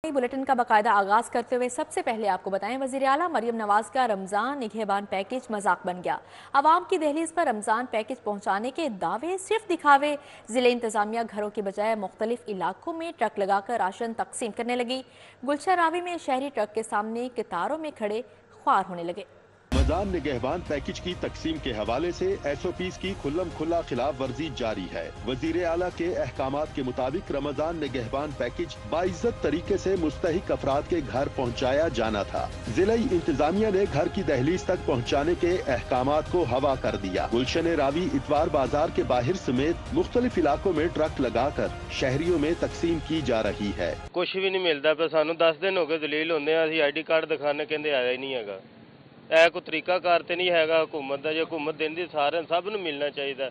Bulletin का बाकायदा आगाज करते हुए सबसे पहले आपको बताएं, वजीर आला मरियम नवाज का रमजान निगहबान पैकेज मजाक बन गया। आवाम की दहलीज पर रमजान पैकेज पहुंचाने के दावे सिर्फ दिखावे। जिले इंतजामिया घरों की बजाय मुख्तलिफ इलाकों में ट्रक लगाकर राशन तकसीम करने लगी। गुलशन रावी में शहरी ट्रक के सामने कतारों में खड़े ख्वार होने लगे। रमजान निगहबान पैकेज की तकसीम के हवाले से SOPs की खुल्लम खुल्ला खिलाफ वर्जी जारी है। वजीर आला के अहकामात के मुताबिक रमजान निगहबान पैकेज बाइज्जत तरीके से मुस्तहिक अफराद के घर पहुँचाया जाना था। जिला इंतजामिया ने घर की दहलीज तक पहुँचाने के अहकामात को हवा कर दिया। गुलशन रावी इतवार बाजार के बाहर समेत मुख्तलिफ इलाकों में ट्रक लगाकर शहरियों में तकसीम की जा रही है। कुछ भी नहीं मिलता पे सानू 10 दिन हो गए दलील होंदे असीं ID कार्ड दिखाने कहंदे आया ही नहीं हैगा। ਇਹ ਕੋਈ ਤਰੀਕਾਕਾਰ ਤੇ ਨਹੀਂ ਹੈਗਾ हुकूमत ਦਾ। ਜੇ हुकूमत ਦਿੰਦੀ ਸਾਰਿਆਂ ਸਭ ਨੂੰ ਮਿਲਣਾ ਚਾਹੀਦਾ।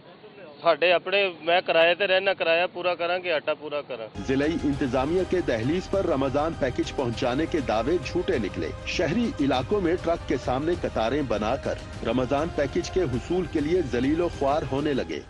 ਸਾਡੇ ਆਪਣੇ मैं किराए ਤੇ रहना किराया पूरा करांगे आटा पूरा करा। जिला इंतजामिया के दहलीज पर रमजान पैकेज पहुंचाने के दावे झूठे निकले। शहरी इलाकों में ट्रक के सामने कतारें बनाकर रमजान पैकेज के हुसूल के लिए जलीलो ख्वार होने लगे।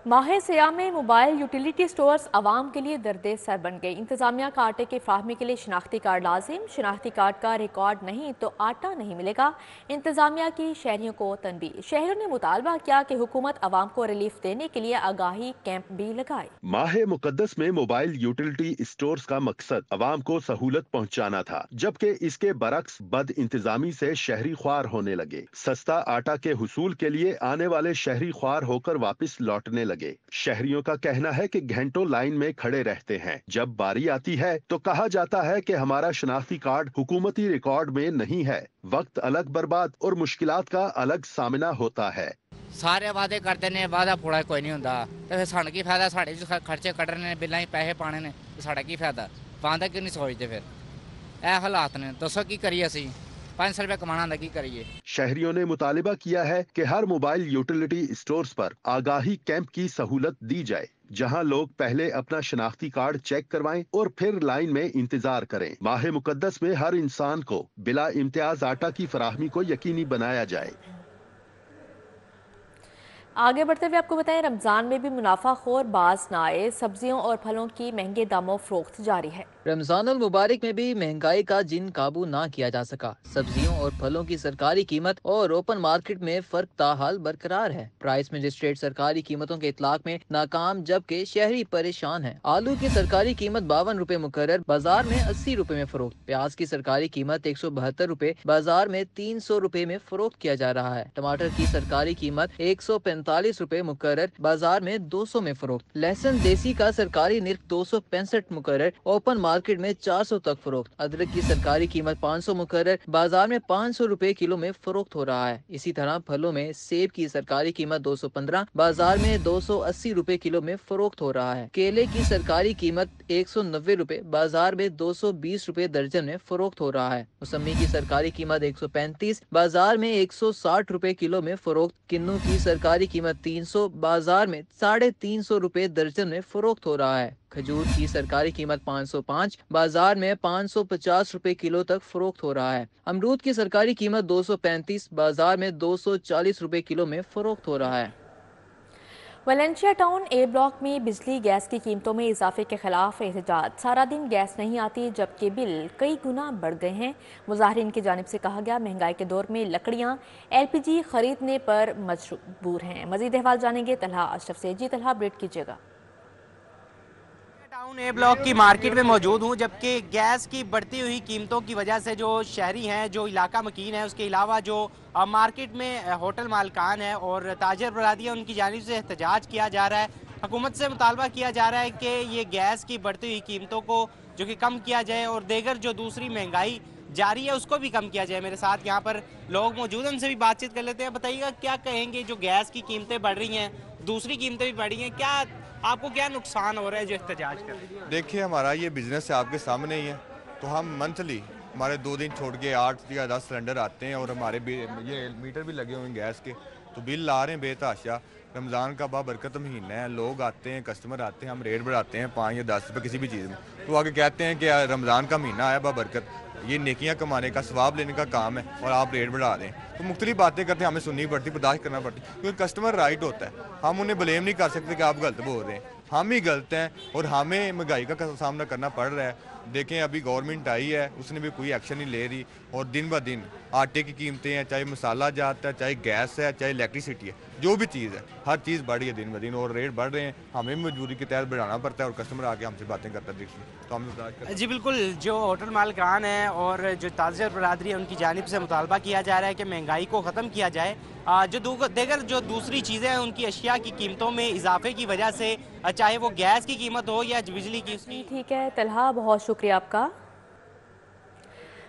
माह सियाम में मोबाइल यूटिलिटी स्टोर्स आवाम के लिए दर्द सर बन गए। इंतजामिया का आटे के फाहमी के लिए शनाख्ती कार्ड लाजिम, शनाख्ती कार्ड का रिकॉर्ड नहीं तो आटा नहीं मिलेगा। इंतजामिया की शहरियों को तनबीह। शहरियों ने मुतालबा किया कि हुकूमत आवाम को रिलीफ देने के लिए आगाही कैंप भी लगाए। माह मुकद्दस में मोबाइल यूटिलिटी स्टोर्स का मकसद आवाम को सहूलत पहुँचाना था, जबकि इसके बरक्स बद इंतजामी से शहरी ख्वार होने लगे। सस्ता आटा के हुसूल के लिए आने वाले शहरी ख्वार होकर वापस लौटने लगे। शहरियों का कहना है कि घंटों लाइन में खड़े रहते हैं। जब बारी आती है तो कहा जाता है कि हमारा शनाख्ती कार्ड हुकूमती रिकॉर्ड में नहीं है। वक्त अलग बर्बाद और मुश्किलात का अलग सामना होता है। सारे वादे करते ने, वादा पूरा कोई नहीं होता। तो फिर सानू की फायदा, साढ़े खर्चे कटने ने, बिल्लां पैसे पाने ने, साढ़ा की फायदा? वादा क्यों नहीं सोचते? फिर ए हालात ने, दसो की करिए असीं? 500 रुपए कमाना की करिए। शहरियों ने मुतालिबा किया है कि हर मोबाइल यूटिलिटी स्टोर्स पर आगाही कैंप की सहूलत दी जाए, जहां लोग पहले अपना शनाख्ती कार्ड चेक करवाएं और फिर लाइन में इंतजार करें। माह मुकद्दस में हर इंसान को बिला इम्तियाज आटा की फराहमी को यकीनी बनाया जाए। आगे बढ़ते हुए आपको बताएं, रमजान में भी मुनाफा खोर बाज न आए। सब्जियों और फलों की महंगे दामों फरोख्त जारी है। रमजान उल मुबारक में भी महंगाई का जिन काबू ना किया जा सका। सब्जियों और फलों की सरकारी कीमत और ओपन मार्केट में फर्क ताहाल बरकरार है। प्राइस मजिस्ट्रेट सरकारी कीमतों के इतलाक में नाकाम, जबकि शहरी परेशान है। आलू की सरकारी कीमत 52 रुपए मुकर्रर, बाजार में 80 रुपए में फरोख्त। प्याज की सरकारी कीमत 172 रुपए, बाजार में 300 रुपए में फरोख्त किया जा रहा है। टमाटर की सरकारी कीमत 145 रुपए मुकर्रर, बाजार में 200 में फरोख्त। लहसुन देसी का सरकारी निर्ख 265 मुकर्रर, ओपन मार्केट में 400 तक फरोख्त। अदरक की सरकारी कीमत 500 मुकर्रर, बाजार में 500 रुपए किलो में फरोख्त हो रहा है। इसी तरह फलों में सेब की सरकारी कीमत 215, बाजार में 280 रुपए किलो में फरोख्त हो रहा है। केले की सरकारी कीमत 190 रुपए, बाजार में 220 रुपए दर्जन में फरोख्त हो रहा है। मौसमी की सरकारी कीमत 135, बाजार में 160 रुपए किलो में फरोख्त। किन्नू की सरकारी कीमत 300, बाजार में 350 रुपए दर्जन में फरोख्त हो रहा है। खजूर की सरकारी कीमत 505, बाजार में 550 रुपए किलो तक फरोख्त हो रहा है। अमरूद की सरकारी कीमत 235, बाजार में 240 रुपए किलो में फरोख्त हो रहा है। वलेंशिया टाउन A ब्लॉक में बिजली गैस की कीमतों में इजाफे के खिलाफ एहतजाज। सारा दिन गैस नहीं आती, जबकि बिल कई गुना बढ़ गए हैं। मुजाहिरीन की जानिब से कहा गया, महंगाई के दौर में लकड़ियां LPG खरीदने पर मजबूर हैं। मजीद अहवाल जानेंगे तलहा अशरफ से। जी तलहा, अपडेट कीजिएगा। टाउन A ब्लॉक की मार्केट में मौजूद हूँ, जबकि गैस की बढ़ती हुई कीमतों की वजह से जो शहरी हैं, जो इलाका मकीन है, उसके अलावा जो मार्केट में होटल मालकान है और ताजर बरादियाँ, उनकी जानिब से एहतजाज किया जा रहा है। हुकूमत से मुतालबा किया जा रहा है कि ये गैस की बढ़ती हुई कीमतों को जो कि कम किया जाए और दीगर जो दूसरी महंगाई जारी है उसको भी कम किया जाए। मेरे साथ यहाँ पर लोग मौजूद हैं, उनसे भी बातचीत कर लेते हैं। बताइएगा क्या कहेंगे, जो गैस की कीमतें बढ़ रही हैं, दूसरी कीमतें भी बढ़ी हैं, क्या आपको क्या नुकसान हो रहा है जो एहतजाज कर रहे हैं? देखिए, हमारा ये बिज़नेस है, आपके सामने ही है। तो हम मंथली हमारे 2 दिन छोड़ के 8 या 10 सिलेंडर आते हैं और हमारे ये मीटर भी लगे हुए हैं गैस के, तो बिल ला रहे हैं बेतहाशा। रमज़ान का बाबरकत महीना है, लोग आते हैं, कस्टमर आते हैं, हम रेट बढ़ाते हैं 5 या 10 रुपये किसी भी चीज़ में, तो आगे कहते हैं कि रमज़ान का महीना है, बाबरकत, ये नेकियां कमाने का, सवाब लेने का काम है और आप रेट बढ़ा दें। तो मुख्तलिफ बातें करते हैं, हमें सुननी पड़ती, बर्दाश्त करना पड़ती, क्योंकि कस्टमर राइट होता है। हम उन्हें ब्लेम नहीं कर सकते कि आप गलत बोल रहे हैं। हम ही गलत हैं और हमें महंगाई का सामना करना पड़ रहा है। देखें अभी गवर्नमेंट आई है, उसने भी कोई एक्शन नहीं ले रही और दिन ब दिन आटे की कीमतें हैं, चाहे मसाला जाता है, चाहे गैस है, चाहे इलेक्ट्रिसिटी है, जो भी चीज़ है हर चीज़ बढ़ रही है दिन ब दिन और रेट बढ़ रहे हैं। हमें मजबूरी के तहत बढ़ाना पड़ता है और कस्टमर आके हमसे बातें करता है तो हम जी बिल्कुल, जो होटल मालिकान हैं और जो ताजर बरादरी है उनकी जानिब से मुतालबा किया जा रहा है कि महंगाई को ख़त्म किया जाए। दीगर जो दूसरी चीज़ें हैं उनकी अशिया की कीमतों में इजाफे की वजह से, चाहे वो गैस की कीमत हो या बिजली की, उसकी ठीक है तलहा, बहुत शुक्रिया आपका।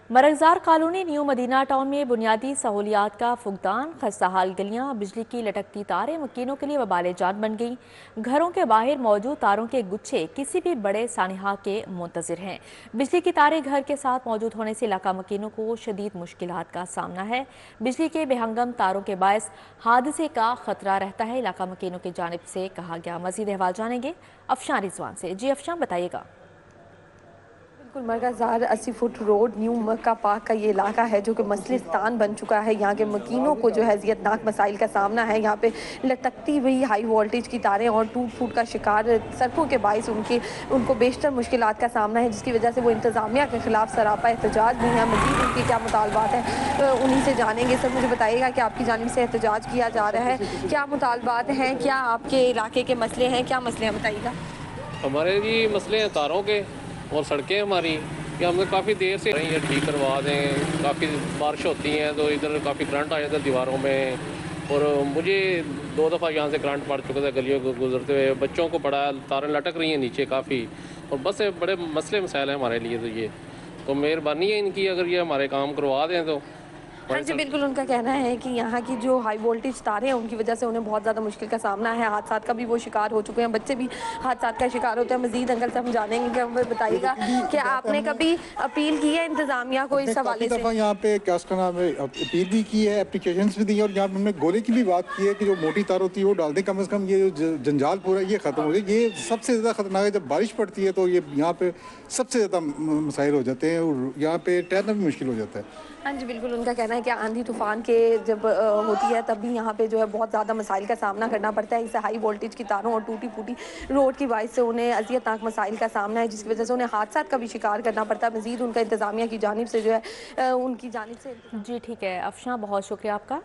मरगजार कॉलोनी न्यू मदीना टाउन में बुनियादी सहूलियात का फुकदान, खस्ताहाल गलियां, बिजली की लटकती तारें मकीनों के लिए वबाले जान बन गईं। घरों के बाहर मौजूद तारों के गुच्छे किसी भी बड़े सानिहा के मुंतजिर हैं। बिजली की तारें घर के साथ मौजूद होने से इलाका मकीनों को शदीद मुश्किलात का सामना है। बिजली के बेहंगम तारों के बायस हादसे का खतरा रहता है, इलाका मकीनों की जानिब से कहा गया। मजीद अहवाल जानेंगे अफशान रिजवान से। जी अफशान, बताइएगा। मरगजार 80 फुट रोड न्यू मक्का पार्क का ये इलाका है जो कि मसलिस्तान बन चुका है। यहाँ के मकीनों को जो है ज़ियतनाक मसाइल का सामना है। यहाँ पे लटकती हुई हाई वोल्टेज की तारें और टूट फूट का शिकार सड़कों के बायस उनको बेशतर मुश्किलात का सामना है, जिसकी वजह से वो इंतज़ामिया के खिलाफ सरापा एहतजाज भी हैं। मज़ीद उनकी क्या मुतालबात हैं तो उन्हीं से जानेंगे। सर मुझे बताइएगा कि आपकी जानिब से एहतजाज किया जा रहा है, क्या मुतालबात हैं, क्या आपके इलाके के मसले हैं, क्या मसले हैं, बताइएगा। हमारे जी मसले हैं तारों के और सड़कें हमारी कि हमें काफ़ी देर से ये ठीक करवा दें। काफ़ी बारिश होती हैं तो इधर काफ़ी करंट आ जाता है दीवारों में, और मुझे 2 दफ़ा यहाँ से करंट पड़ चुका था गलियों को गुजरते हुए। बच्चों को बड़ा तारें लटक रही हैं नीचे काफ़ी, और बस बड़े मसले मसाइल हैं हमारे लिए। तो ये तो मेहरबानी है इनकी, अगर ये हमारे काम करवा दें तो। हाँ जी बिल्कुल, उनका कहना है कि यहाँ की जो हाई वोल्टेज तारें हैं उनकी वजह से उन्हें बहुत ज़्यादा मुश्किल का सामना है। हादसा का भी वो शिकार हो चुके हैं, बच्चे भी हादसा का शिकार होते हैं। मजीद अंकल से हम जानेंगे कि हमें बताइएगा कि आपने कभी अपील की है इंतजामिया को इस हवाले से? यहाँ पे क्या उसका नाम है, अपील भी की है, एप्लीकेशन भी दी है, और यहाँ पे हमने गोले की भी बात की है कि जो मोटी तार होती है वो डाल दें, कम से कम ये जो जंजाल पूरा ये ख़त्म हो जाए। ये सबसे ज़्यादा खतरनाक है, जब बारिश पड़ती है तो ये यहाँ पे सबसे ज़्यादा मसाइल हो जाते हैं और यहाँ पे ठहरना भी मुश्किल हो जाता है। हाँ जी बिल्कुल, उनका कहना है कि आंधी तूफान के जब होती है तब भी यहाँ पे जो है बहुत ज़्यादा मसाइल का सामना करना पड़ता है। इससे हाई वोल्टेज की तारों और टूटी फूटी रोड की वजह से उन्हें अज़ियतनाक मसाइल का सामना है, जिसकी वजह से उन्हें हादसा का भी शिकार करना पड़ता है। मज़ीद उनका इंतज़ामिया की जानिब से जो है उनकी जानिब से। जी ठीक है अफशान, बहुत शुक्रिया आपका।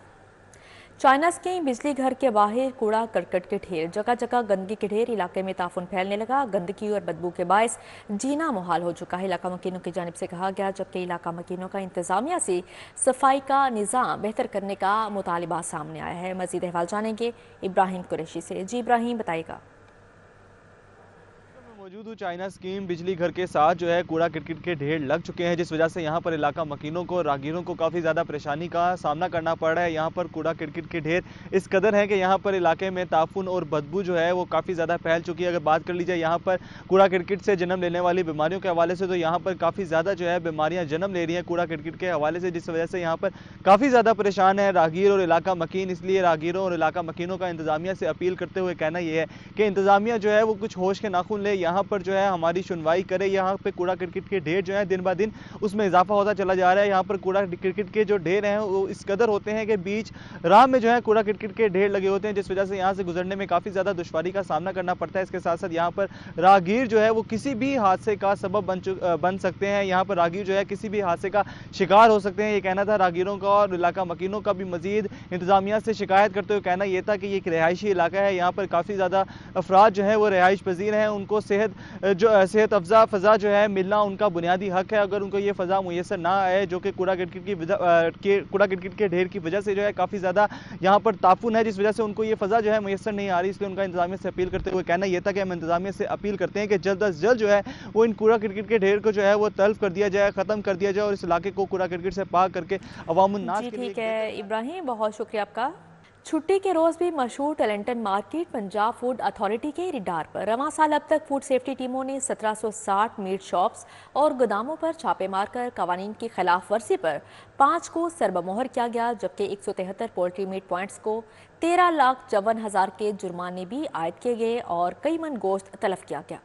चाइनास के बिजली घर के बाहर कूड़ा करकट के ढेर, जगह जगह गंदगी के ढेर, इलाके में ताफुन फैलने लगा। गंदगी और बदबू के बायस जीना मुहाल हो चुका है, इलाका मकीनों की जानिब से कहा गया। जबकि इलाका मकीनों का इंतजामिया से सफाई का निज़ाम बेहतर करने का मुतालिबा सामने आया है। मजीद अहवाल जानेंगे इब्राहिम कुरैशी से। जी इब्राहिम, बताइएगा। मौजूद हूँ चाइना स्कीम बिजली घर के साथ जो है कूड़ा किटकिट के ढेर लग चुके हैं, जिस वजह से यहाँ पर इलाका मकीनों को, राहगीरों को काफ़ी ज़्यादा परेशानी का सामना करना पड़ रहा है। यहाँ पर कूड़ा किटकिट के ढेर इस कदर है कि यहाँ पर इलाके में ताफुन और बदबू जो है वो काफ़ी ज़्यादा फैल चुकी है। अगर बात कर ली जाए यहाँ पर कूड़ा किटकिट से जन्म लेने वाली बीमारियों के हवाले से, तो यहाँ पर काफ़ी ज़्यादा जो है बीमारियाँ जन्म ले रही हैं कूड़ा किटकिट के हवाले से, जिस वजह से यहाँ पर काफ़ी ज़्यादा परेशान है राहगीर और इलाका मकीन। इसलिए राहगीरों और इलाका मकीनों का इंतज़ामिया से अपील करते हुए कहना यह है कि इंतज़ामिया जो है वो कुछ होश के नाखून ले, यहाँ पर जो है हमारी सुनवाई करे। यहाँ पे कूड़ा किटकिट के ढेर जो है दिन ब दिन उसमें इजाफा होता चला जा रहा है। यहाँ पर कूड़ा किटकिट के जो ढेर हैं वो इस कदर होते हैं कि बीच राह में जो है कूड़ा किटकिट के ढेर लगे होते हैं, जिस वजह से यहाँ से गुजरने में काफ़ी ज़्यादा दुश्वारी का सामना करना पड़ता है। इसके साथ साथ यहाँ पर राहगीर जो है वो किसी भी हादसे का सबब बन सकते हैं। यहाँ पर राहगीर जो है किसी भी हादसे का शिकार हो सकते हैं, ये कहना था राहगीरों का। और इलाका मकीनों का भी मजीद इंतजामिया से शिकायत करते हुए कहना यह था कि ये एक रिहायशी इलाका है, यहाँ पर काफ़ी ज़्यादा अफराद जो है वो रिहाइश पजीर हैं, उनको सेहत अफजा फ़ज़ा जो है मिलना उनका बुनियादी हक है। अगर उनको ये फ़ज़ा मुयसर ना आए, जो कि कूड़ा किटकिट के ढेर की वजह से जो है काफ़ी ज़्यादा यहाँ पर ताफुन है, जिस वजह से उनको ये फ़ज़ा जो है मुयसर नहीं आ रही, इसलिए उनका इंतजामिया से अपील करते हुए कहना यह था कि हम इंतजामिया से अपील करते हैं कि जल्द अज जल्द जो है वो इन कूड़ा किटकिट के ढेर को जो है वो तल्फ कर दिया जाए, ख़त्म कर दिया जाए, और इस इलाके को कूड़ा किटकिट से पाक करके अवामुन्नास के लिए। ठीक है इब्राहिम, बहुत शुक्रिया आपका। छुट्टी के रोज़ भी मशहूर टैलेंटन मार्केट पंजाब फूड अथॉरिटी के रिडार पर। रवां साल अब तक फूड सेफ्टी टीमों ने 1760 मीट शॉप्स और गोदामों पर छापे मारकर कवानीन की खिलाफ वर्जी पर 5 को सरबमोहर किया गया, जबकि 173 पोल्ट्री मीट पॉइंट्स को 13,54,000 के जुर्माने भी आयद किए गए और कई मन गोश्त तलब किया गया।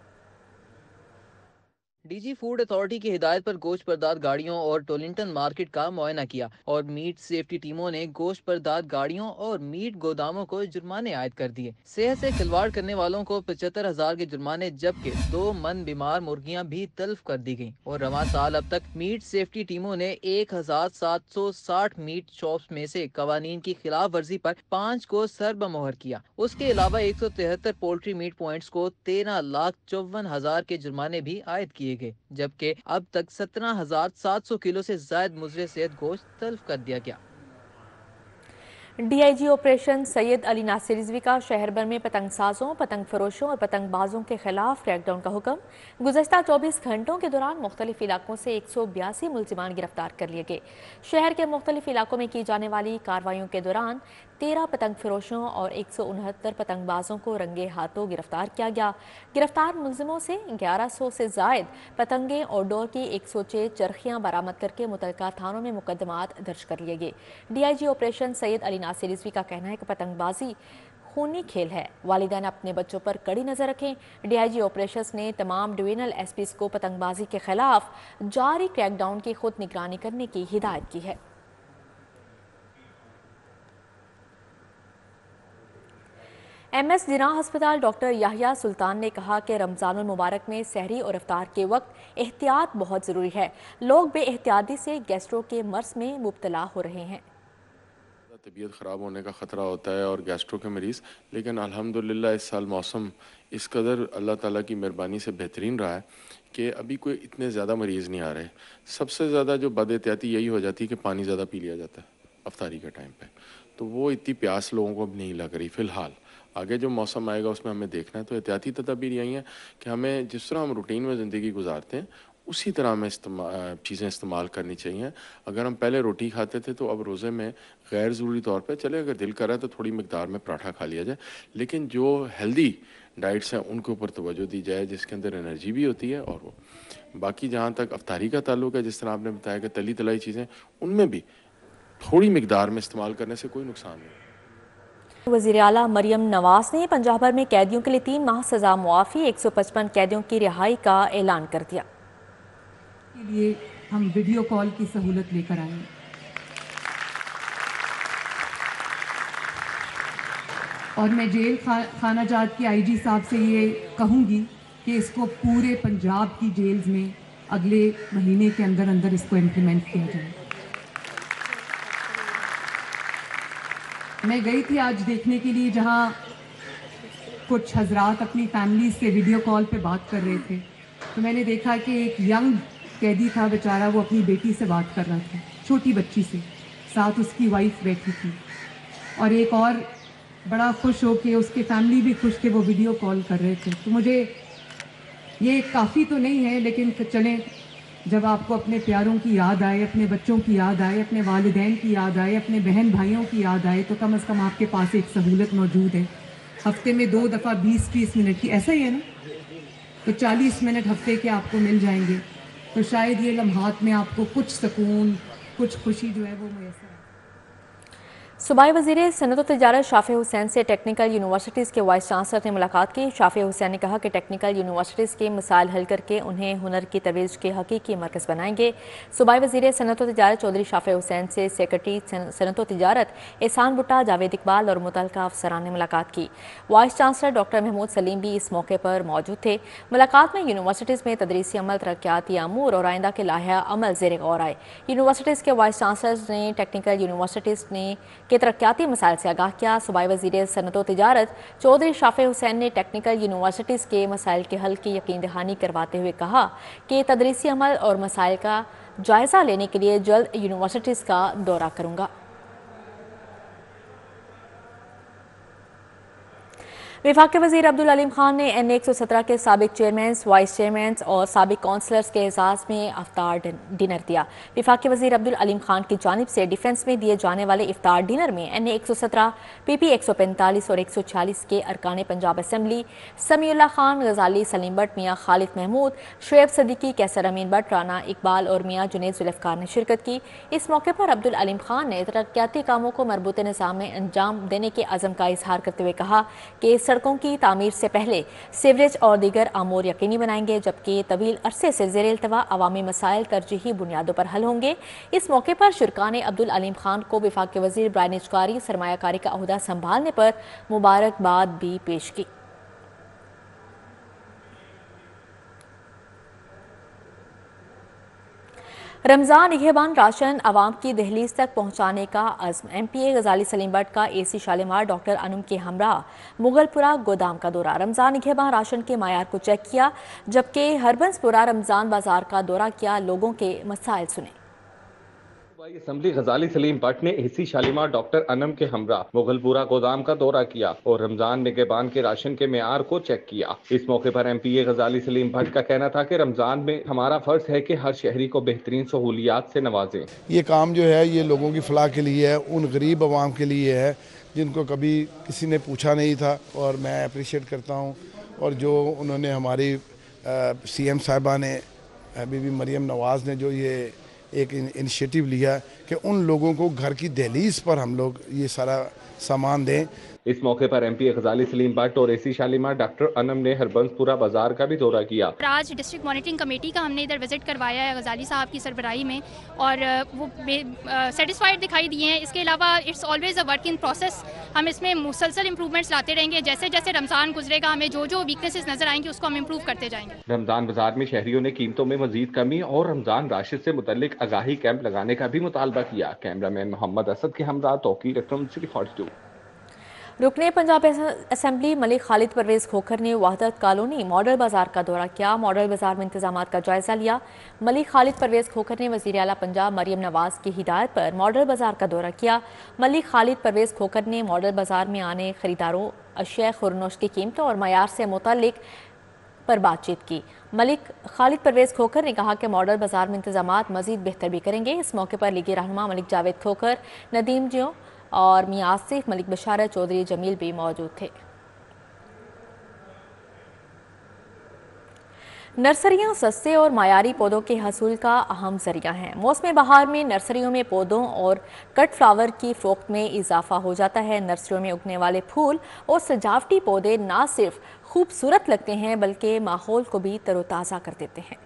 डी जी फूड अथॉरिटी की हिदायत पर गोश्त बरदार गाड़ियों और टोलिंगटन मार्केट का मुआयना किया और मीट सेफ्टी टीमों ने गोश्त बरदार गाड़ियों और मीट गोदामों को जुर्माने आयद कर दिए। सेहत से खिलवाड़ करने वालों को 75,000 के जुर्माने जबकि 2 मन बीमार मुर्गियां भी तल्फ कर दी गयी और रवां साल अब तक मीट सेफ्टी टीमों ने 1760 मीट शॉप्स में से कवानीन की खिलाफ वर्जी पर 5 को सरबमोहर किया। उसके अलावा 173 पोल्ट्री मीट पॉइंट्स को 13,54,000 के जुर्माने भी आयद किए गए, जबकि अब तक 17,700 किलो से ज्यादा मुजरे सेहत गोश्त तल्फ कर दिया गया। डीआईजी ऑपरेशन सैयद अली नासिर रिजवी का शहर भर में पतंग साजों, पतंग फरोशों और पतंगबाजों के खिलाफ क्रैकडाउन का हुक्म। गुज़श्ता 24 घंटों के दौरान मुख्तलिफ इलाकों से 182 मुलजिमान गिरफ्तार कर लिए गए। शहर के मुख्तलिफ इलाकों में की जाने वाली कार्रवाइयों के दौरान 13 पतंग फरोशों और 169 पतंगबाजों को रंगे हाथों गिरफ्तार किया गया। गिरफ्तार मुलजिमों से 1100 से जायद पतंगें और डोर की 106 चरखियाँ बरामद करके मुतल्लिका थानों में मुकदमात दर्ज कर लिए गए। डीआईजी ऑपरेशन सैयद अली नासिर रिजवी का कहना है कि पतंगबाजी खूनी खेल है, वालिदैन अपने बच्चों पर कड़ी नजर रखें। डीआईजी ऑपरेशंस ने तमाम डिवीजनल एसपीज को पतंगबाजी के खिलाफ जारी क्रैकडाउन की खुद निगरानी करने की हिदायत की है। एमएस जिनाह अस्पताल डॉक्टर याहिया सुल्तान ने कहा कि रमज़ानुल मुबारक में सहरी और इफ्तार के वक्त एहतियात बहुत ज़रूरी है। लोग बेएहतियाती से गैस्ट्रो के मर्ज में मुब्तला हो रहे हैं। तबीयत ख़राब होने का ख़तरा होता है और गैस्ट्रो के मरीज़, लेकिन अल्हम्दुलिल्लाह इस साल मौसम इस कदर अल्लाह ताला की मेहरबानी से बेहतरीन रहा है कि अभी कोई इतने ज़्यादा मरीज़ नहीं आ रहे। सबसे ज़्यादा जो बदएहतियाती यही हो जाती है कि पानी ज़्यादा पी लिया जाता है अफ्तारी के टाइम पे, तो वो इतनी प्यास लोगों को अब नहीं लग रही फ़िलहाल। आगे जो मौसम आएगा उसमें हमें देखना है, तो एहतियाती तदबीर यही है कि हमें जिस तरह हम रूटीन में ज़िंदगी गुजारते हैं उसी तरह हमें चीज़ें इस्तेमाल करनी चाहिए। अगर हम पहले रोटी खाते थे तो अब रोज़े में गैर ज़रूरी तौर पे चले, अगर दिल कर रहा है तो थोड़ी मिकदार में पराठा खा लिया जाए, लेकिन जो हेल्दी डाइट्स हैं उनके ऊपर तवज्जो दी जाए जिसके अंदर एनर्जी भी होती है। और वो बाकी जहाँ तक अफ्तारी का ताल्लुक है, जिस तरह आपने बताया कि तली तलाई चीज़ें उनमें भी थोड़ी मिकदार में इस्तेमाल करने से कोई नुकसान नहीं। वज़ीर आला मरियम नवाज ने पंजाब भर में कैदियों के लिए 3 माह सजा मुआफ़ी 155 कैदियों की रिहाई का ऐलान कर दिया। के लिए हम वीडियो कॉल की सहूलत लेकर आए और मैं जेल खाना जात के आईजी साहब से ये कहूँगी कि इसको पूरे पंजाब की जेल्स में अगले महीने के अंदर अंदर इसको इम्प्लीमेंट किया जाए। मैं गई थी आज देखने के लिए जहाँ कुछ हजरात अपनी फैमिली से वीडियो कॉल पे बात कर रहे थे, तो मैंने देखा कि एक यंग कैदी था बेचारा, वो अपनी बेटी से बात कर रहा था, छोटी बच्ची से, साथ उसकी वाइफ बैठी थी और एक और बड़ा खुश हो के उसके फैमिली भी खुश थे, वो वीडियो कॉल कर रहे थे। तो मुझे ये काफ़ी तो नहीं है, लेकिन चलें, जब आपको अपने प्यारों की याद आए, अपने बच्चों की याद आए, अपने वालिदैन की याद आए, अपने बहन भाइयों की याद आए, तो कम से कम आपके पास एक सहूलत मौजूद है। हफ्ते में 2 दफ़ा 20-30 मिनट की, ऐसा ही है ना, तो 40 मिनट हफ्ते के आपको मिल जाएंगे, तो शायद ये लम्हात में आपको कुछ सुकून, कुछ खुशी जो है वो मैसर। सूबाई वज़ीर सनअत व तिजारत शाफ़ी हुसैन से टेक्निकल यूनिवर्सिटीज़ के वाइस चांसलर ने मुलाकात की। शाफ़ी हुसैन ने कहा कि टेक्निकल यूनिवर्सिटीज़ के मसाइल हल करके उन्हें हुनर की तरोीज के हकीकी मरकज़ बनाएंगे। सूबाई वज़ीर सनअत व तिजारत चौधरी शाफ़ी हुसैन से सेक्रेटरी सनअत व तिजारत एहसान भुट्टा, जावेद इकबाल और मुतल्लिका अफसरान ने मुलाकात की। Vice chancellor doctor Mahmood Saleem भी इस मौके पर मौजूद थे। मुलाकात में यूनिवर्सिटीज़ में तदरीसी अमल, तरक्याती अमूर और आइंदा के लाहिया अमल ज़ेर गौर आए। यूनिवर्सिटीज़ के वाइस चांसलर ने टेक्निकल यूनिवर्सिटीज़ के तरक्याती मसाइल से आगाह किया। सूबाई वज़ीर सनअत व तिजारत चौधरी शाफ़ी हुसैन ने टेक्निकल यूनिवर्सिटीज़ के मसाइल के हल की यकीन दहानी करवाते हुए कहा कि तदरीसी अमल और मसाइल का जायज़ा लेने के लिए जल्द यूनिवर्सिटीज़ का दौरा करूँगा। विफाक के वज़ीर अब्दुल अलीम खान ने NA 117 के साबिक चेयरमैन, वाइस चेयरमैन और साबिक काउंसलर्स के एजाज़ में इफ्तार डिनर दिया। विफाक के वज़ीर अब्दुल अलीम खान की जानिब से डिफेंस में दिए जाने वाले इफ्तार डिनर में NA 117, PP 145 और 146 के अरकान पंजाब असम्बली समीउल्लाह खान, गजाली, सलीम बट, मियाँ खालिद महमूद, शुएब सदीकी, कैसर अमीन बट, राना इकबाल और मियाँ जुनेद जुल्फ़िकार ने शिरकत की। इस मौके पर अब्दुल अलीम खान ने तरक्याती कामों को मरबूते निज़ाम में अंजाम देने के अज़म का इजहार करते हुए कहा कि सड़कों की तामीर से पहले सीवरेज और दीगर अमूर यकीनी बनाएंगे, जबकि तवील अरसे से ज़ेर इल्तवा अवामी मसाइल तरजीही बुनियादों पर हल होंगे। इस मौके पर शुरका ने अब्दुल अलीम खान को वफाक वज़ीर बराए निजकारी सरमायाकारी का अहदा संभालने पर मुबारकबाद भी पेश की। रमज़ान निगहबान राशन आवाम की दहलीज तक पहुँचाने का अज़्म। MPA गजाली सलीम बट का AC शालीमार डॉक्टर अनम के हमरा मुगलपुरा गोदाम का दौरा। रमज़ान निगहबान राशन के मायार को चेक किया, जबकि हरबंसपुरा रमज़ान बाजार का दौरा किया। लोगों के मसाइल सुने। असम्बली गजाली सलीम बट ने AC शालीमार डॉक्टर अनम के हमरा मुगलपुरा गोदाम का दौरा किया और रमजान निगहबान के राशन के मेयार को चेक किया। इस मौके पर MPA गजाली सलीम बट का कहना था कि रमजान में हमारा फर्ज है कि हर शहरी को बेहतरीन सहूलियात से नवाजें। ये काम जो है ये लोगों की फलाह के लिए है, उन गरीब आवाम के लिए है जिनको कभी किसी ने पूछा नहीं था, और मैं अप्रिशिएट करता हूँ। और जो उन्होंने हमारी CM साहिबा ने, बीबी मरियम नवाज़ ने जो ये एक इनिशिएटिव लिया कि उन लोगों को घर की दहलीज पर हम लोग ये सारा सामान दें। इस मौके पर MPA गजाली सलीम बट और AC शालीमार डॉक्टर अनम ने हरबंसपुरा बाजार का भी दौरा किया। आज डिस्ट्रिक्ट मॉनिटरिंग कमेटी का हमने इधर विजिट करवाया है गजाली साहब की सरबराही में, और वो सेटिस्फाइड दिखाई दिए हैं। इसके अलावा it's always a work in process, हम इसमें मुसलसल इंप्रूवमेंट्स लाते रहेंगे। जैसे जैसे रमज़ान गुजरेगा हमें जो जो वीकनेसेस नजर आएंगी उसको हम इम्प्रूव करते जाएंगे। रमजान बाजार में शहरियों ने कीमतों में मजीद कमी और रमजान राशिद से मुतल्लिक आगाही कैंप लगाने का भी मुतालबा किया। कैमरामैन मोहम्मद असद के हमरा तौकीर अकरम सिटी 42। रुकने पंजाब असम्बली मलिक खालिद परवेज़ खोखर ने वहदत कॉलोनी मॉडल बाजार का दौरा किया। मॉडल बाजार में इंतजामात का जायजा लिया। मलिक खालिद परवेज़ खोखर ने वज़ीर आला पंजाब मरियम नवाज़ की हिदायत पर मॉडल बाजार का दौरा किया। मलिक खालिद परवेज़ खोखर ने मॉडल बाजार में आने खरीदारों अशिया खुरनोश की कीमतों और मयार से मुतल्लिक पर बातचीत की। मलिक खालिद परवेज़ खोखर ने कहा कि मॉडल बाजार में इंतजामात मज़ीद बेहतर भी करेंगे। इस मौके पर लीगी रहनुमा मलिक जावेद खोखर, नदीम जियो और मियां आसिफ मलिक बशारत चौधरी जमील भी मौजूद थे। नर्सरियां सस्ते और मायारी पौधों के हसूल का अहम जरिया हैं। मौसम बहार में नर्सरियों में पौधों और कट फ्लावर की फ़रोख्त में इजाफा हो जाता है। नर्सरियों में उगने वाले फूल और सजावटी पौधे न सिर्फ खूबसूरत लगते हैं बल्कि माहौल को भी तरोताज़ा कर देते हैं।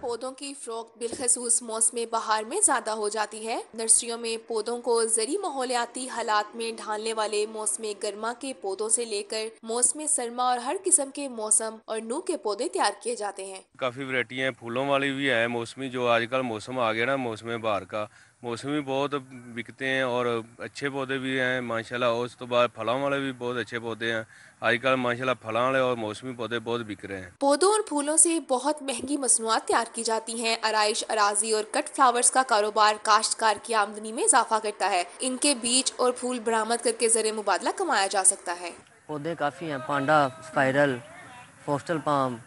पौधों की फ़रोख्त बिलखसूस मौसम बहार में ज़्यादा हो जाती है। नर्सरियों में पौधों को ज़री माहौलियाती हालात में ढालने वाले मौसम गर्मा के पौधों से लेकर मौसम सरमा और हर किस्म के मौसम और नू के पौधे तैयार किए जाते हैं। काफ़ी वैरायटियाँ फूलों वाली भी है मौसमी, जो आजकल मौसम आ गया ना मौसम बहार का, मौसमी बहुत बिकते हैं और अच्छे पौधे भी हैं माशाल्लाह। उस तो बाद फलों वाले भी बहुत अच्छे पौधे हैं आजकल माशाल्लाह। फलों वाले और मौसमी पौधे बहुत बिक रहे हैं। पौधों और फूलों से बहुत महंगी मसनूआत तैयार की जाती हैं। आराइश, अराजी और कट फ्लावर्स का कारोबार काश्तकार की आमदनी में इजाफा करता है। इनके बीज और फूल बरामद करके ज़रिए मुबादला कमाया जा सकता है। पौधे काफ़ी हैं, पांडा, स्पाइरल, फोस्टल पाम,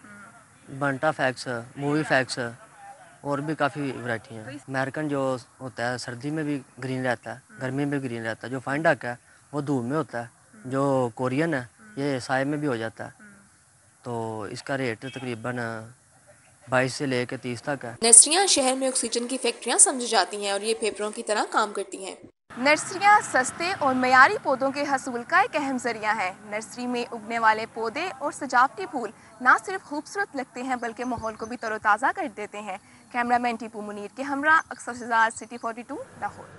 बंटा फैक्स, मूवी फैक्स और भी काफ़ी वैरायटी हैं। अमेरिकन जो होता है सर्दी में भी ग्रीन रहता है, गर्मी में भी ग्रीन रहता है। जो फाइन डक है वो धूप में होता है। जो कोरियन है ये साए में भी हो जाता है। तो इसका रेट तकरीबन 22 से लेकर 30 तक है। नर्सरियाँ शहर में ऑक्सीजन की फैक्ट्रियाँ समझी जाती हैं और ये फेफड़ों की तरह काम करती हैं। नर्सरियाँ सस्ते और मयारी पौधों के हसूल का एक अहम जरिया है। नर्सरी में उगने वाले पौधे और सजावटी फूल न सिर्फ खूबसूरत लगते हैं बल्कि माहौल को भी तरोताज़ा कर देते हैं। कैमरामैन टीपू मुनीर के हमरा अक्सर शहजाद सिटी 42 लाहौर।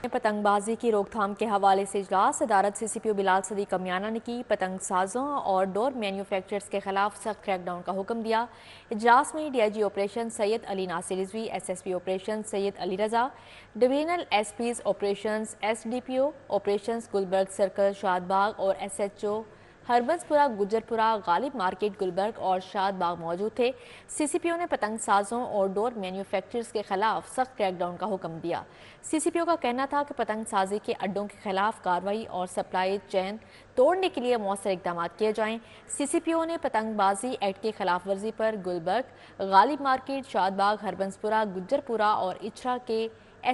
पतंगबाजी की रोकथाम के हवाले से इजलास सदारत CCPO बिलाल सदी कमियाना ने की। पतंग साजों और डोर मैन्युफैक्चरर्स के खिलाफ सख्त क्रैकडाउन का हुक्म दिया। इजलास में DIG operation Syed Ali Nasir Rizvi, SSP operation Syed Ali Raza, divisional SPs operation SDPO operation Gulberg circle Shadbagh और SHO हरबंसपुरा, गुजरपुरा, गालिब मार्केट, गुलबर्ग और शादबाग मौजूद थे। CCPO ने पतंग साजों और डोर मैन्युफैक्चरर्स के खिलाफ सख्त क्रैकडाउन का हुक्म दिया। CCPO का कहना था कि पतंग साजी के अड्डों के खिलाफ कार्रवाई और सप्लाई चेन तोड़ने के लिए मौसर इकदाम किए जाएं। CCPO ने पतंगबाजी एक्ट की खिलाफ वर्जी पर गुलबर्ग, गालिब मार्केट, शादबाग, हरबंसपुरा, गुजरपुरा और इचरा के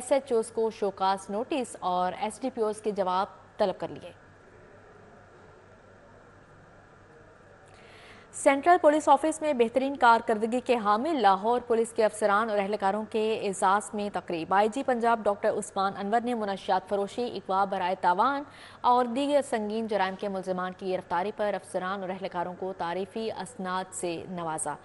SHOs को शोकास नोटिस और SDPOs के जवाब तलब कर लिए। सेंट्रल पुलिस ऑफिस में बेहतरीन कारकर्दगी के हामिल लाहौर पुलिस के अफसरान और एहलकारों के एजाज़ में तकरीब। IG पंजाब डॉक्टर उस्मान अनवर ने मुनशियात फरोशी, अगवा बराए तावान और दीगर संगीन जराइम के मुलजमान की गिरफ्तारी पर अफसरान और एहलकारों को तारीफी असनाद से नवाजा।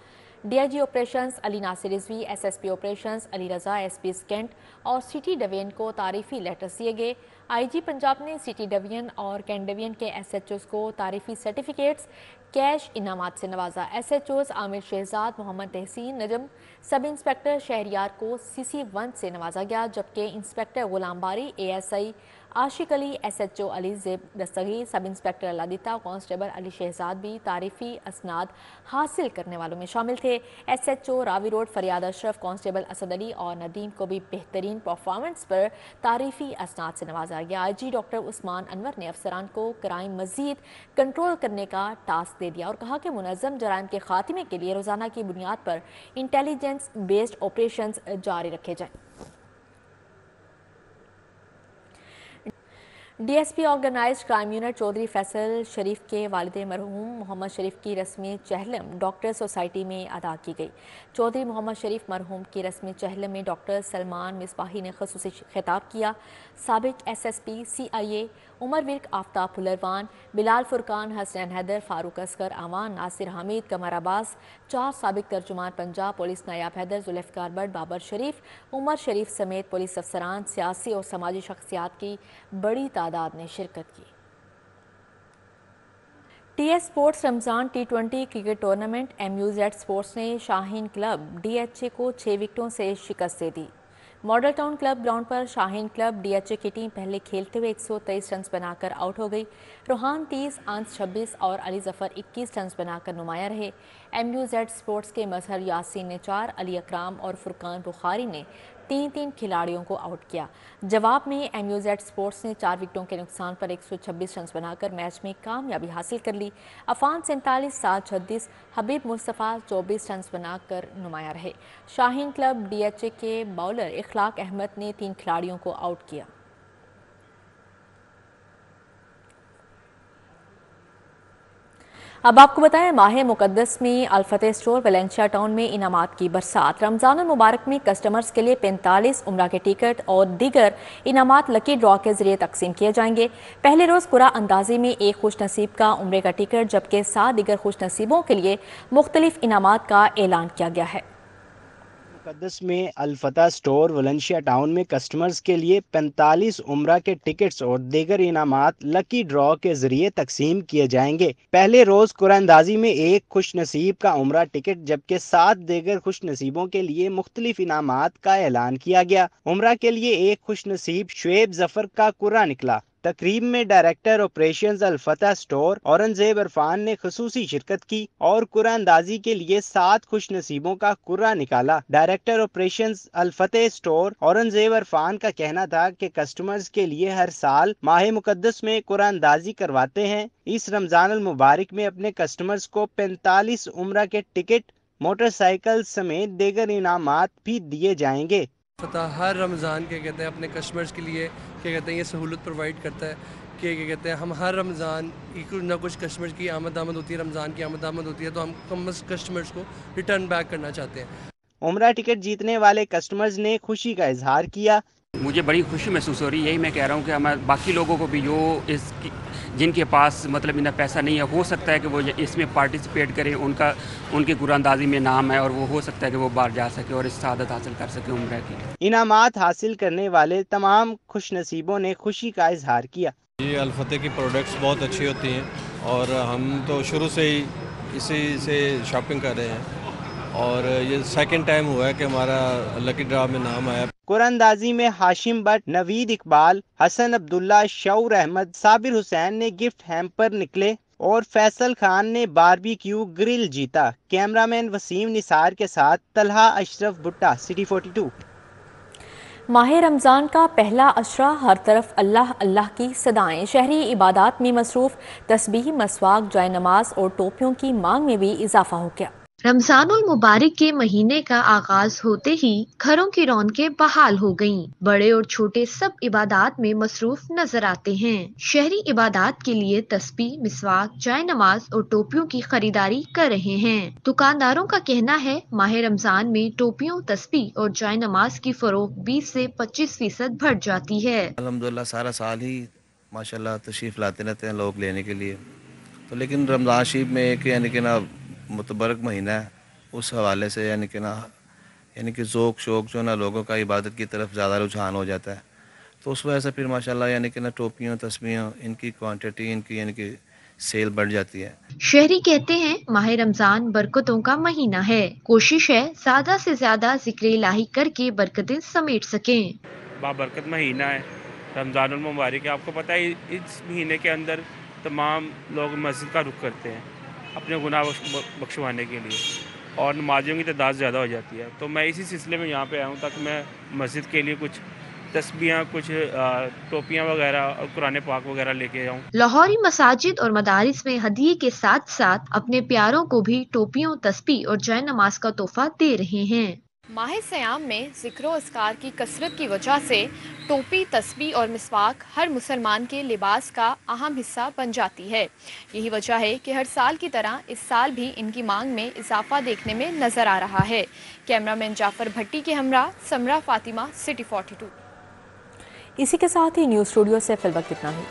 DIG operations Ali Nasir Rizvi, SSP operations Ali Raza, SP cantt और सिटी डिवीजन को तारीफी लेटर्स दिए गए। IG पंजाब ने सिटी डिवीजन और कैंट डिवीजन के SHOs को तारीफी सर्टिफिकेट्स, कैश इनामात से नवाजा। SHOs आमिर शहजाद, मोहम्मद तहसीन नजम, सब इंस्पेक्टर शहरियार को CC1 से नवाजा गया, जबकि इंस्पेक्टर गुलाम बारी, ASI आशिक Ali, SHO Ali Zeb Dastgir, sub inspector Aladitta, constable Ali Shahzad भी तारीफी असनाद हासिल करने वालों में शामिल थे। SHO रावी रोड फरियाद अशरफ, कांस्टेबल असद अली और नदीम को भी बेहतरीन परफॉर्मेंस पर तारीफी असनाद से नवाजा गया। IG डॉक्टर उस्मान अनवर ने अफसरान को क्राइम मजीद कंट्रोल करने का टास्क दे दिया और कहा कि मुनज़्ज़म जराइम के खात्मे के लिए रोज़ाना की बुनियाद पर इंटेलिजेंस बेस्ड ऑपरेशंस जारी रखे जाएं। DSP organised crime unit Chaudhry Faisal Sharif के वालिद मरहूम मोहम्मद शरीफ की रस्म चहलम डॉक्टर सोसाइटी में अदा की गई। चौधरी मोहम्मद शरीफ मरहूम की रस्म चहलम में डॉक्टर सलमान मिसबाही ने खुसूसी खिताब किया। साबिक SSP CIA उमर विर्क, आफ्ताब फुलरवान, बिलाल फुरकान, हसनैन हैदर, फारूक असगर आवान, नासिर हामिद, कमर अब्बास, 4 साबिक तर्जुमान पंजाब पुलिस, नायाब हैदर, जुल्फ़िकार भट्ट, बाबर शरीफ, उमर शरीफ समेत पुलिस अफसरान, सियासी और समाजी शख्सियात की बड़ी तादाद ने शिरकत की। TS sports Ramzan T20 cricket tournament MUZ sports ने शाहीन क्लब DHA को 6 विकेटों से शिकस्त दे दी। मॉडल टाउन क्लब ग्राउंड पर शाहीन क्लब DHA की टीम पहले खेलते हुए 123 रन बनाकर आउट हो गई। रोहान 30, अंस 26 और अली जफर 21 रन बनाकर नुमाया रहे। MUZ स्पोर्ट्स के मजहर यासीन ने 4, अली अकराम और फुरकान बुखारी ने 3-3 खिलाड़ियों को आउट किया। जवाब में MUZ स्पोर्ट्स ने 4 विकेटों के नुकसान पर 126 रन बनाकर मैच में कामयाबी हासिल कर ली। अफान 47, साद 36, हबीब मुस्तफ़ा 24 रन बनाकर नुमाया रहे। शाहीन क्लब DHA के बॉलर इखलाक अहमद ने 3 खिलाड़ियों को आउट किया। अब आपको बताएं, माह मुकद्दस में अल-फतेह स्टोर वेलेंशिया टाउन में इनामात की बरसात। रमज़ान मुबारक में कस्टमर्स के लिए 45 उम्रा के टिकट और दीगर इनामात लकी ड्रॉ के जरिए तकसीम किए जाएंगे। पहले रोज़ कुरा अंदाजी में एक खुश नसीब का उम्रे का टिकट, जबकि 7 दीगर खुश नसीबों के लिए मुख्तलिफ इनामात का ऐलान किया गया है। मुकद्दस में अल-फतेह स्टोर वेलेंशिया टाउन में कस्टमर्स के लिए 45 उम्रा के टिकट्स और दीगर इनामात लकी ड्रॉ के जरिए तकसीम किए जाएंगे। पहले रोज कुरानंदाजी में एक खुश नसीब का उम्रा टिकट, जबकि 7 दीगर खुश नसीबों के लिए मुख्तलिफ इनामात का ऐलान किया गया। उम्रा के लिए एक खुश नसीब शुएब जफर का कुर्रा निकला। तकरीब में director operations Al-Fateh store Aurangzeb Irfan ने खुसूसी शिरकत की और कुरानंदाजी के लिए 7 खुश नसीबों का कुर्रा निकाला। Director operations Al-Fateh store Aurangzeb Irfan का कहना था कि कस्टमर्स के लिए हर साल माह मुकद्दस में कुरानंदाजी करवाते हैं। इस रमजान अल मुबारक में अपने कस्टमर्स को 45 उम्रा के टिकट, मोटरसाइकिल समेत दीगर इनामात भी दिए जाएंगे। हर रमज़ान के कहते हैं अपने कस्टमर्स के लिए क्या कहते हैं ये सहूलत प्रोवाइड करता है कि क्या कहते हैं हम हर रमज़ान कुछ ना कुछ कस्टमर्स की आमद होती है, रमज़ान की आमद होती है, तो हम कम कस्टमर्स को रिटर्न बैक करना चाहते हैं। उम्रा टिकट जीतने वाले कस्टमर्स ने खुशी का इजहार किया। मुझे बड़ी खुशी महसूस हो रही है। यही मैं कह रहा हूँ कि हमारे बाकी लोगों को भी जो जिनके पास मतलब इतना पैसा नहीं है, हो सकता है कि वो इसमें पार्टिसिपेट करें, उनके कुरानंदाजी में नाम है और वो हो सकता है कि वो बाहर जा सके और इस सआदत हासिल कर सके उम्रा की। इनामात हासिल करने वाले तमाम खुश नसीबों ने खुशी का इजहार किया। ये अल-फतेह की प्रोडक्ट्स बहुत अच्छी होती हैं और हम तो शुरू से ही इसी से शॉपिंग कर रहे हैं और ये सेकंड टाइम हुआ है कि हमारा लकी ड्रा में नाम आया। कुरानंदाजी में हाशिम भट्ट, नवीद इकबाल, हसन अब्दुल्ला, शऊर अहमद, साबिर हुसैन ने गिफ्ट हैम्पर निकले और फैसल खान ने बारबेक्यू ग्रिल जीता। कैमरामैन वसीम निसार के साथ तलहा अशरफ भुट्टा, सिटी 42। माह रमज़ान का पहला अशरा, हर तरफ अल्लाह अल्लाह की सदाएं। शहरी इबादत में मसरूफ, तस्बीह, मसवाक, जाय नमाज और टोपियों की मांग में भी इजाफा हो गया। रमजानुल मुबारक के महीने का आगाज होते ही घरों की रौनकें बहाल हो गईं। बड़े और छोटे सब इबादात में मसरूफ नजर आते हैं। शहरी इबादात के लिए तस्बीह, मिसवाक, जाय नमाज और टोपियों की खरीदारी कर रहे हैं। दुकानदारों का कहना है माह रमजान में टोपियों, तस्बीह और जाय नमाज की फरोख्त 20 से 25% बढ़ जाती है। अल्हम्दुलिल्लाह सारा साल ही माशाल्लाह तशरीफ लाते रहते हैं लोग लेने के लिए, तो लेकिन रमज़ान शरीफ में एक यानी कि ना मुतबरक महीना है, उस हवाले से यानी कि ज़ौक़ शौक़ जो ना लोगों का इबादत की तरफ ज़्यादा रुझान हो जाता है, तो उस वजह से फिर माशाल्लाह यानी कि ना टोपियों, तस्बीहों, इनकी क्वांटिटी, इनकी यानी कि सेल बढ़ जाती है। शहरी कहते हैं माह रमजान बरकतों का महीना है। कोशिश है ज्यादा से ज्यादा जिक्र इलाही करके बरकतें समेट सकें। बाबरकत महीना है रमज़ानुल मुबारक। आपको पता है इस महीने के अंदर तमाम लोग मस्जिद का रुख करते हैं अपने गुनाह बख्शवाने के लिए, और नमाजियों की तादाद ज़्यादा हो जाती है। तो मैं इसी सिलसिले में यहाँ पे आया हूँ ताकि मैं मस्जिद के लिए कुछ तस्बीहां, कुछ टोपियाँ वगैरह और कुरान पाक वगैरह लेके आऊँ। लाहौरी मसाजिद और मदारिस में हदिये के साथ साथ अपने प्यारों को भी टोपियों, तस्बीह और जय नमाज का तोहफा दे रहे हैं। माह सयाम में ज़िक्र अस्कार की कसरत की वजह से टोपी, तस्बीह और मिसवाक हर मुसलमान के लिबास का अहम हिस्सा बन जाती है। यही वजह है कि हर साल की तरह इस साल भी इनकी मांग में इजाफा देखने में नज़र आ रहा है। कैमरामैन जाफर भट्टी के हमरा समरा फातिमा, सिटी 42। इसी के साथ ही न्यूज़ स्टूडियो से फिलहाल इतना ही।